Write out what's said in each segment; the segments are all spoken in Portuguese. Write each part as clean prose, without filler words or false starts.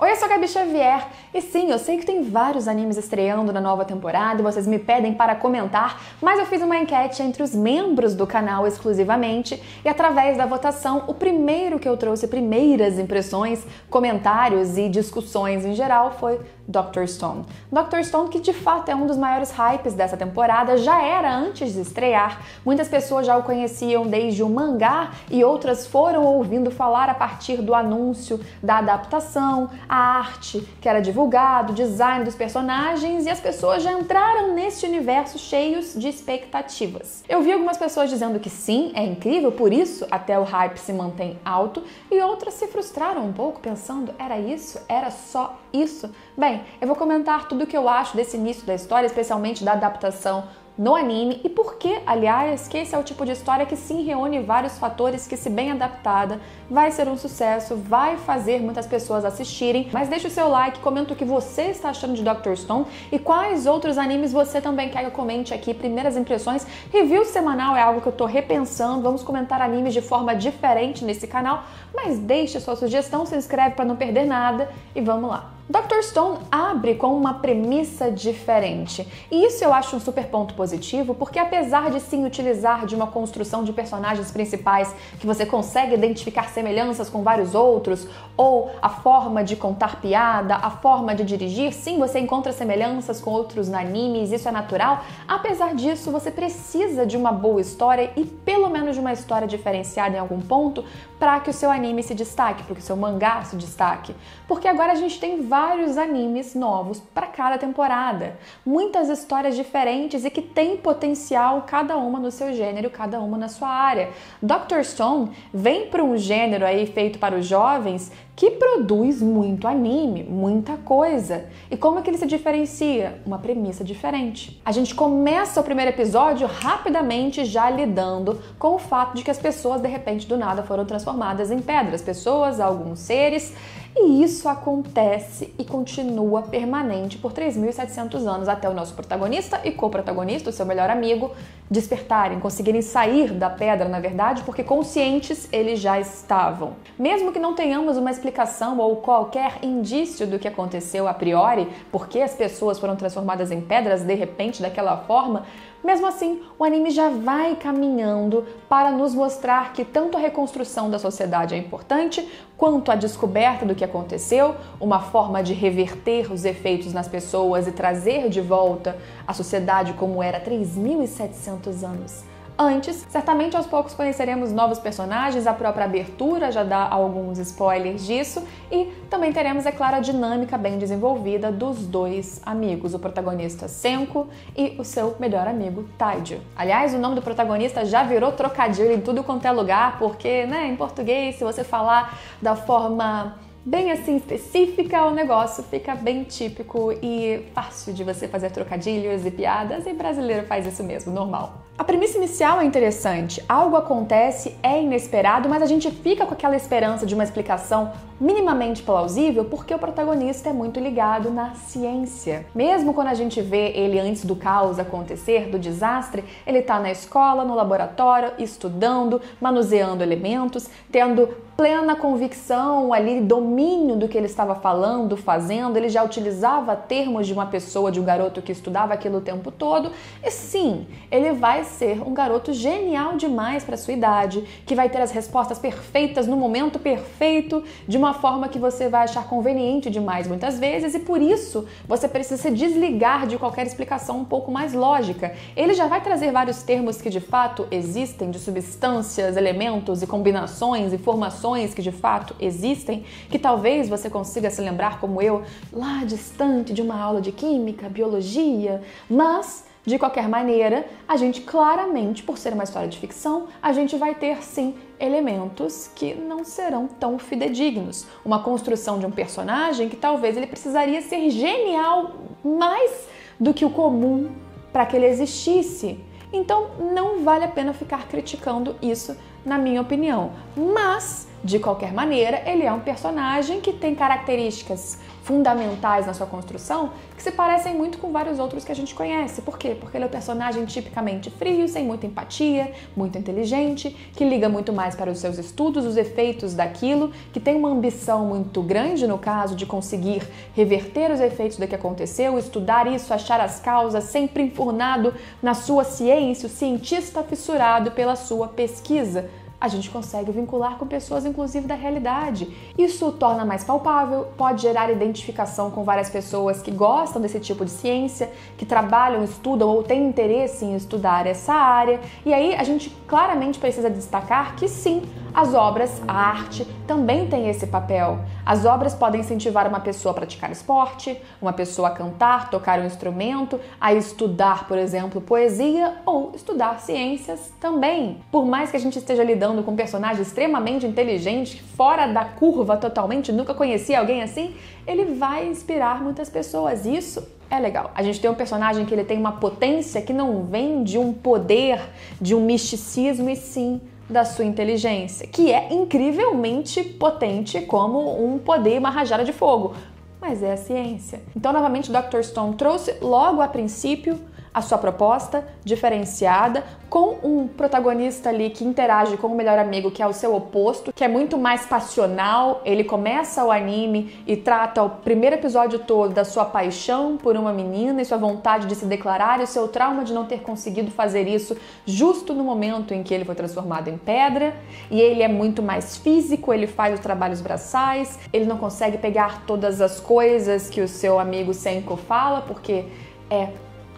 Oi, eu sou a Gabi Xavier e sim, eu sei que tem vários animes estreando na nova temporada e vocês me pedem para comentar, mas eu fiz uma enquete entre os membros do canal exclusivamente e através da votação, o primeiro que eu trouxe, primeiras impressões, comentários e discussões em geral foi Dr. Stone. Dr. Stone, que de fato é um dos maiores hypes dessa temporada, já era antes de estrear, muitas pessoas já o conheciam desde o mangá e outras foram ouvindo falar a partir do anúncio da adaptação, a arte que era divulgado, o design dos personagens e as pessoas já entraram neste universo cheios de expectativas. Eu vi algumas pessoas dizendo que sim, é incrível, por isso até o hype se mantém alto e outras se frustraram um pouco pensando, era isso? Era só isso? Bem, eu vou comentar tudo o que eu acho desse início da história, especialmente da adaptação no anime e por que, aliás, que esse é o tipo de história que sim reúne vários fatores que, se bem adaptada, vai ser um sucesso, vai fazer muitas pessoas assistirem. Mas deixa o seu like, comenta o que você está achando de Dr. Stone e quais outros animes você também quer que eu comente aqui. Primeiras impressões, review semanal é algo que eu tô repensando, vamos comentar animes de forma diferente nesse canal, mas deixa sua sugestão, se inscreve para não perder nada e vamos lá. Dr. Stone abre com uma premissa diferente, e isso eu acho um super ponto positivo, porque apesar de sim utilizar de uma construção de personagens principais que você consegue identificar semelhanças com vários outros, ou a forma de contar piada, a forma de dirigir, sim, você encontra semelhanças com outros animes, isso é natural, apesar disso você precisa de uma boa história e pelo menos de uma história diferenciada em algum ponto para que o seu anime se destaque, para que o seu mangá se destaque, porque agora a gente tem vários animes novos para cada temporada, muitas histórias diferentes e que têm potencial, cada uma no seu gênero, cada uma na sua área. Dr. Stone vem para um gênero aí feito para os jovens que produz muito anime, muita coisa. E como é que ele se diferencia? Uma premissa diferente. A gente começa o primeiro episódio rapidamente já lidando com o fato de que as pessoas de repente do nada foram transformadas em pedras, pessoas, alguns seres, e isso acontece e continua permanente por 3.700 anos até o nosso protagonista e co-protagonista, o seu melhor amigo, despertarem, conseguirem sair da pedra, na verdade, porque conscientes eles já estavam. Mesmo que não tenhamos uma explicação ou qualquer indício do que aconteceu a priori, porque as pessoas foram transformadas em pedras de repente daquela forma, mesmo assim, o anime já vai caminhando para nos mostrar que tanto a reconstrução da sociedade é importante, quanto a descoberta do que aconteceu, uma forma de reverter os efeitos nas pessoas e trazer de volta a sociedade como era 3.700 anos antes. Certamente aos poucos conheceremos novos personagens, a própria abertura já dá alguns spoilers disso e também teremos, é claro, a dinâmica bem desenvolvida dos dois amigos, o protagonista Senko e o seu melhor amigo Taiju. Aliás, o nome do protagonista já virou trocadilho em tudo quanto é lugar, porque, né, em português, se você falar da forma bem assim específica, o negócio fica bem típico e fácil de você fazer trocadilhos e piadas, e brasileiro faz isso mesmo, normal. A premissa inicial é interessante, algo acontece, é inesperado, mas a gente fica com aquela esperança de uma explicação minimamente plausível porque o protagonista é muito ligado na ciência. Mesmo quando a gente vê ele antes do caos acontecer, do desastre, ele tá na escola, no laboratório, estudando, manuseando elementos, tendo plena convicção ali, domínio do que ele estava falando, fazendo, ele já utilizava termos de uma pessoa, de um garoto que estudava aquilo o tempo todo, e sim, ele vai ser um garoto genial demais para sua idade, que vai ter as respostas perfeitas no momento perfeito, de uma forma que você vai achar conveniente demais muitas vezes, e por isso você precisa se desligar de qualquer explicação um pouco mais lógica. Ele já vai trazer vários termos que de fato existem, de substâncias, elementos e combinações e formações que de fato existem, que talvez você consiga se lembrar como eu, lá distante de uma aula de química, biologia, mas de qualquer maneira, a gente claramente, por ser uma história de ficção, a gente vai ter sim elementos que não serão tão fidedignos. Uma construção de um personagem que talvez ele precisaria ser genial mais do que o comum para que ele existisse. Então não vale a pena ficar criticando isso na minha opinião. Mas, de qualquer maneira, ele é um personagem que tem características fundamentais na sua construção que se parecem muito com vários outros que a gente conhece. Por quê? Porque ele é um personagem tipicamente frio, sem muita empatia, muito inteligente, que liga muito mais para os seus estudos, os efeitos daquilo, que tem uma ambição muito grande, no caso, de conseguir reverter os efeitos do que aconteceu, estudar isso, achar as causas, sempre enfurnado na sua ciência, o cientista fissurado pela sua pesquisa. A gente consegue vincular com pessoas, inclusive, da realidade. Isso o torna mais palpável, pode gerar identificação com várias pessoas que gostam desse tipo de ciência, que trabalham, estudam ou têm interesse em estudar essa área. E aí a gente claramente precisa destacar que sim, as obras, a arte, também tem esse papel. As obras podem incentivar uma pessoa a praticar esporte, uma pessoa a cantar, tocar um instrumento, a estudar, por exemplo, poesia ou estudar ciências também. Por mais que a gente esteja lidando com um personagem extremamente inteligente, fora da curva totalmente, nunca conheci alguém assim, ele vai inspirar muitas pessoas. Isso é legal. A gente tem um personagem que ele tem uma potência que não vem de um poder, de um misticismo, e sim da sua inteligência, que é incrivelmente potente como um poder, uma rajada de fogo. Mas é a ciência. Então, novamente, o Dr. Stone trouxe logo a princípio a sua proposta diferenciada, com um protagonista ali que interage com o melhor amigo, que é o seu oposto, que é muito mais passional. Ele começa o anime e trata o primeiro episódio todo da sua paixão por uma menina e sua vontade de se declarar e o seu trauma de não ter conseguido fazer isso justo no momento em que ele foi transformado em pedra. E ele é muito mais físico, ele faz os trabalhos braçais, ele não consegue pegar todas as coisas que o seu amigo Senko fala, porque é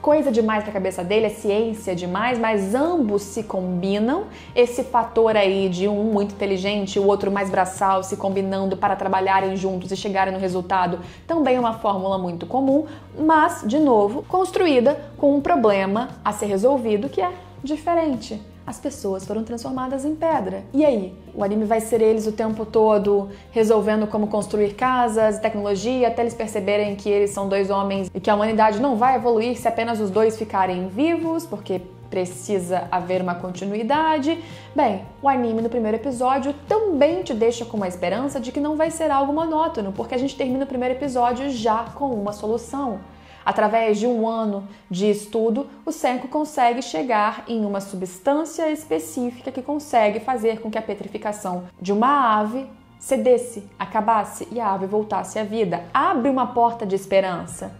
coisa demais para a cabeça dele, é ciência demais, mas ambos se combinam. Esse fator aí de um muito inteligente e o outro mais braçal se combinando para trabalharem juntos e chegarem no resultado também é uma fórmula muito comum, mas, de novo, construída com um problema a ser resolvido que é diferente. As pessoas foram transformadas em pedra. E aí? O anime vai ser eles o tempo todo resolvendo como construir casas, tecnologia, até eles perceberem que eles são dois homens e que a humanidade não vai evoluir se apenas os dois ficarem vivos, porque precisa haver uma continuidade. Bem, o anime no primeiro episódio também te deixa com uma esperança de que não vai ser algo monótono, porque a gente termina o primeiro episódio já com uma solução. Através de um ano de estudo, o Senko consegue chegar em uma substância específica que consegue fazer com que a petrificação de uma ave cedesse, acabasse e a ave voltasse à vida. Abre uma porta de esperança.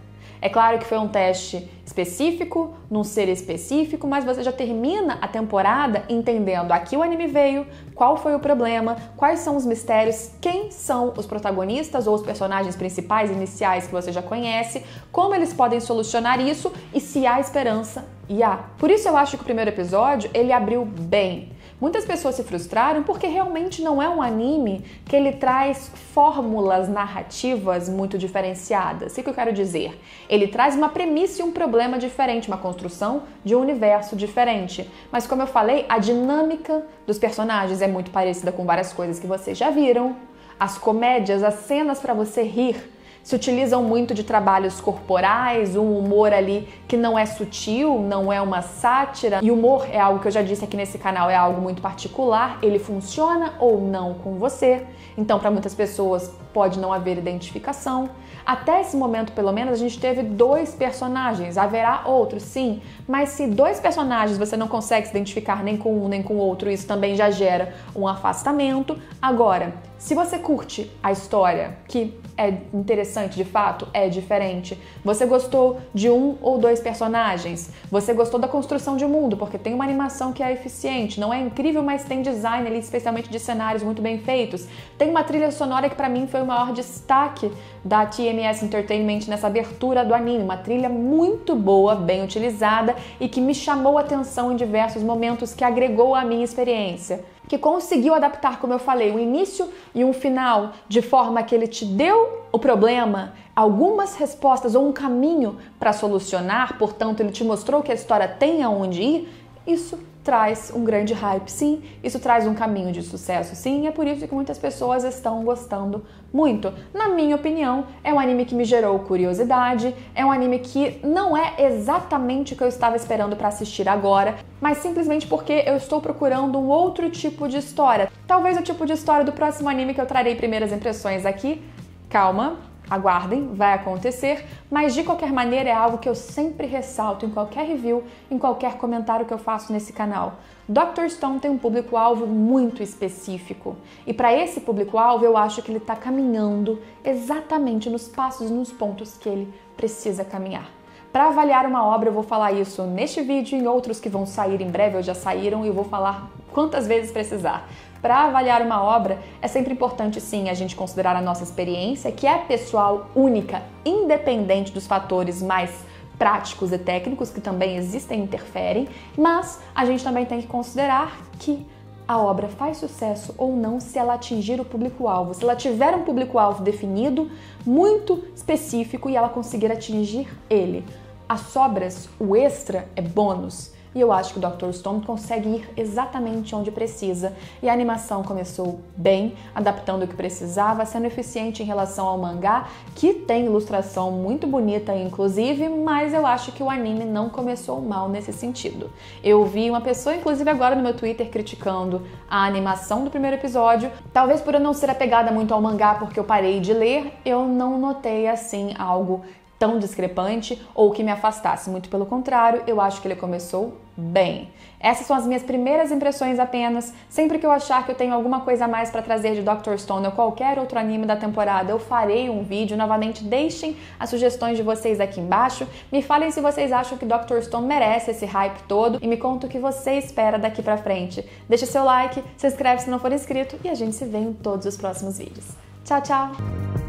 É claro que foi um teste específico, num ser específico, mas você já termina a temporada entendendo aqui o anime veio, qual foi o problema, quais são os mistérios, quem são os protagonistas ou os personagens principais iniciais que você já conhece, como eles podem solucionar isso e se há esperança, e há. Por isso eu acho que o primeiro episódio, ele abriu bem. Muitas pessoas se frustraram porque realmente não é um anime que ele traz fórmulas narrativas muito diferenciadas. O que eu quero dizer? Ele traz uma premissa e um problema diferente, uma construção de um universo diferente. Mas como eu falei, a dinâmica dos personagens é muito parecida com várias coisas que vocês já viram. As comédias, as cenas para você rir, se utilizam muito de trabalhos corporais, um humor ali que não é sutil, não é uma sátira. E humor é algo que eu já disse aqui nesse canal, é algo muito particular, ele funciona ou não com você. Então, para muitas pessoas pode não haver identificação. Até esse momento, pelo menos, a gente teve 2 personagens. Haverá outros, sim, mas se 2 personagens você não consegue se identificar nem com um nem com o outro, isso também já gera um afastamento. Agora, se você curte a história, que é interessante de fato, é diferente, você gostou de 1 ou 2 personagens, você gostou da construção de mundo, porque tem uma animação que é eficiente, não é incrível, mas tem design ali, especialmente de cenários muito bem feitos, tem uma trilha sonora que pra mim foi o maior destaque da TMS Entertainment nessa abertura do anime, uma trilha muito boa, bem utilizada e que me chamou a atenção em diversos momentos, que agregou à minha experiência, que conseguiu adaptar, como eu falei, um início e um final de forma que ele te deu o problema, algumas respostas ou um caminho para solucionar, portanto ele te mostrou que a história tem aonde ir. isso traz um grande hype, sim, isso traz um caminho de sucesso, sim, e é por isso que muitas pessoas estão gostando muito. Na minha opinião, é um anime que me gerou curiosidade, é um anime que não é exatamente o que eu estava esperando para assistir agora, mas simplesmente porque eu estou procurando um outro tipo de história. Talvez o tipo de história do próximo anime que eu trarei primeiras impressões aqui. Calma, aguardem, vai acontecer, mas de qualquer maneira é algo que eu sempre ressalto em qualquer review, em qualquer comentário que eu faço nesse canal. Dr. Stone tem um público-alvo muito específico e para esse público-alvo eu acho que ele está caminhando exatamente nos passos e nos pontos que ele precisa caminhar. Para avaliar uma obra eu vou falar isso neste vídeo e em outros que vão sair em breve, ou já saíram, e eu vou falar quantas vezes precisar. Para avaliar uma obra, é sempre importante sim a gente considerar a nossa experiência, que é pessoal, única, independente dos fatores mais práticos e técnicos que também existem e interferem, mas a gente também tem que considerar que a obra faz sucesso ou não se ela atingir o público-alvo, se ela tiver um público-alvo definido, muito específico e ela conseguir atingir ele. As sobras, o extra, é bônus. E eu acho que o Dr. Stone consegue ir exatamente onde precisa. E a animação começou bem, adaptando o que precisava, sendo eficiente em relação ao mangá, que tem ilustração muito bonita, inclusive, mas eu acho que o anime não começou mal nesse sentido. Eu vi uma pessoa, inclusive agora no meu Twitter, criticando a animação do primeiro episódio. Talvez por eu não ser apegada muito ao mangá, porque eu parei de ler, eu não notei assim algo tão discrepante ou que me afastasse. Muito pelo contrário, eu acho que ele começou bem. Essas são as minhas primeiras impressões apenas. Sempre que eu achar que eu tenho alguma coisa a mais para trazer de Dr. Stone ou qualquer outro anime da temporada, eu farei um vídeo. Novamente, deixem as sugestões de vocês aqui embaixo. Me falem se vocês acham que Dr. Stone merece esse hype todo e me conta o que você espera daqui pra frente. Deixa seu like, se inscreve se não for inscrito e a gente se vê em todos os próximos vídeos. Tchau, tchau!